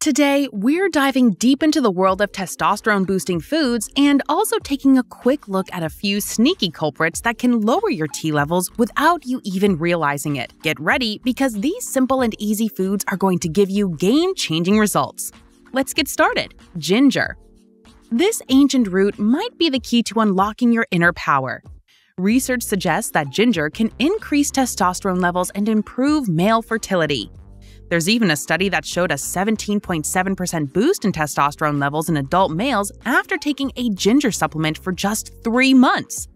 Today, we're diving deep into the world of testosterone-boosting foods and also taking a quick look at a few sneaky culprits that can lower your T levels without you even realizing it. Get ready, because these simple and easy foods are going to give you game-changing results. Let's get started. Ginger. This ancient root might be the key to unlocking your inner power. Research suggests that ginger can increase testosterone levels and improve male fertility. There's even a study that showed a 17.7% boost in testosterone levels in adult males after taking a ginger supplement for just 3 months.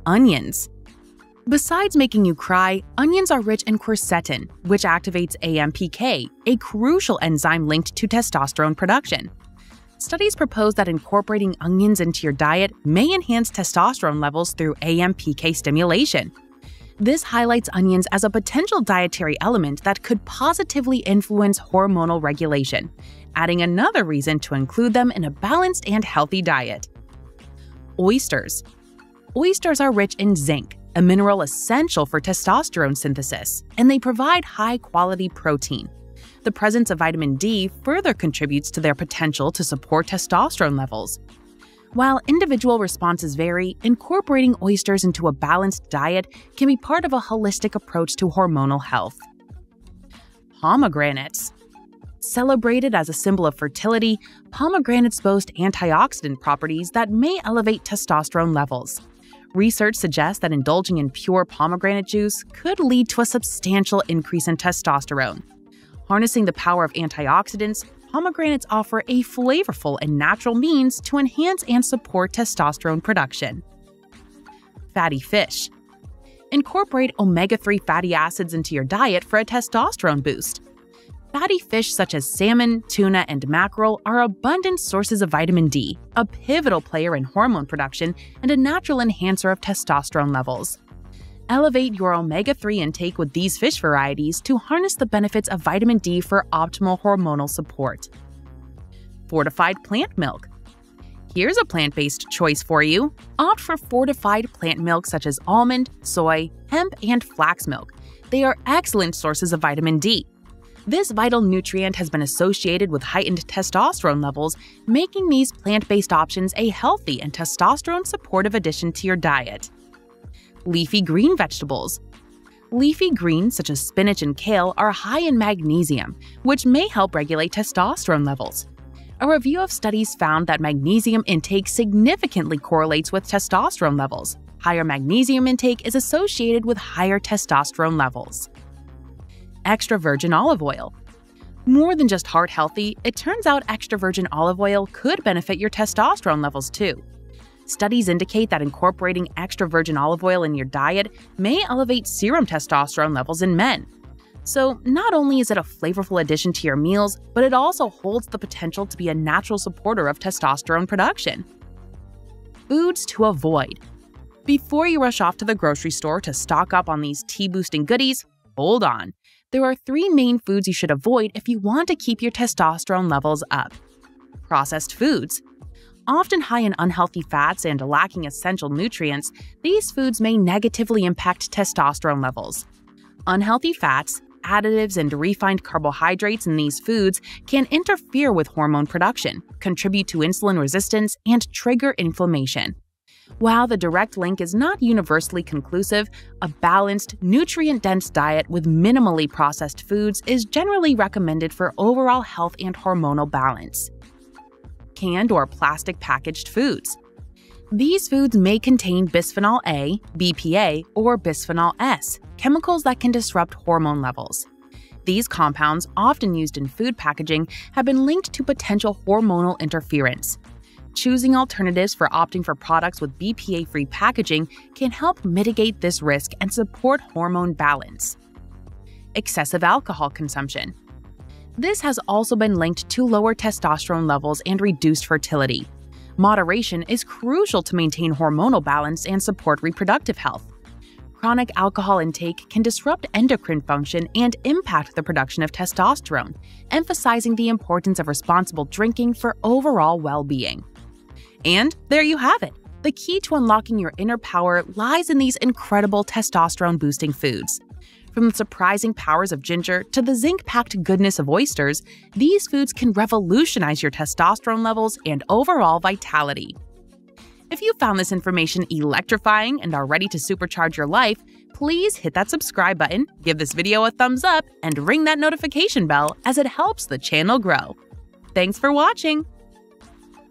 Onions. Besides making you cry, onions are rich in quercetin, which activates AMPK, a crucial enzyme linked to testosterone production. Studies propose that incorporating onions into your diet may enhance testosterone levels through AMPK stimulation. This highlights onions as a potential dietary element that could positively influence hormonal regulation, adding another reason to include them in a balanced and healthy diet. Oysters. Oysters are rich in zinc, a mineral essential for testosterone synthesis, and they provide high-quality protein. The presence of vitamin D further contributes to their potential to support testosterone levels. While individual responses vary, incorporating oysters into a balanced diet can be part of a holistic approach to hormonal health. Pomegranates. Celebrated as a symbol of fertility, pomegranates boast antioxidant properties that may elevate testosterone levels. Research suggests that indulging in pure pomegranate juice could lead to a substantial increase in testosterone. Harnessing the power of antioxidants, pomegranates offer a flavorful and natural means to enhance and support testosterone production. Fatty fish. Incorporate omega-3 fatty acids into your diet for a testosterone boost. Fatty fish such as salmon, tuna, and mackerel are abundant sources of vitamin D, a pivotal player in hormone production and a natural enhancer of testosterone levels. Elevate your omega-3 intake with these fish varieties to harness the benefits of vitamin D for optimal hormonal support. Fortified plant milk. Here's a plant-based choice for you. Opt for fortified plant milk such as almond, soy, hemp, and flax milk. They are excellent sources of vitamin D. This vital nutrient has been associated with heightened testosterone levels, making these plant-based options a healthy and testosterone-supportive addition to your diet. Leafy green vegetables. Leafy greens such as spinach and kale are high in magnesium, which may help regulate testosterone levels. A review of studies found that magnesium intake significantly correlates with testosterone levels. Higher magnesium intake is associated with higher testosterone levels. Extra virgin olive oil. More than just heart healthy, it turns out extra virgin olive oil could benefit your testosterone levels too. Studies indicate that incorporating extra virgin olive oil in your diet may elevate serum testosterone levels in men. So not only is it a flavorful addition to your meals, but it also holds the potential to be a natural supporter of testosterone production. Foods to avoid. Before you rush off to the grocery store to stock up on these T-boosting goodies, hold on. There are 3 main foods you should avoid if you want to keep your testosterone levels up. Processed foods. Often high in unhealthy fats and lacking essential nutrients, these foods may negatively impact testosterone levels. Unhealthy fats, additives, and refined carbohydrates in these foods can interfere with hormone production, contribute to insulin resistance, and trigger inflammation. While the direct link is not universally conclusive, a balanced, nutrient-dense diet with minimally processed foods is generally recommended for overall health and hormonal balance. Canned or plastic packaged foods. These foods may contain bisphenol A, BPA, or bisphenol S, chemicals that can disrupt hormone levels. These compounds, often used in food packaging, have been linked to potential hormonal interference. Choosing alternatives for opting for products with BPA-free packaging can help mitigate this risk and support hormone balance. Excessive alcohol consumption. This has also been linked to lower testosterone levels and reduced fertility. Moderation is crucial to maintain hormonal balance and support reproductive health. Chronic alcohol intake can disrupt endocrine function and impact the production of testosterone, emphasizing the importance of responsible drinking for overall well-being. And there you have it! The key to unlocking your inner power lies in these incredible testosterone-boosting foods. From the surprising powers of ginger to the zinc-packed goodness of oysters, these foods can revolutionize your testosterone levels and overall vitality. If you found this information electrifying and are ready to supercharge your life, please hit that subscribe button, give this video a thumbs up, and ring that notification bell as it helps the channel grow. Thanks for watching!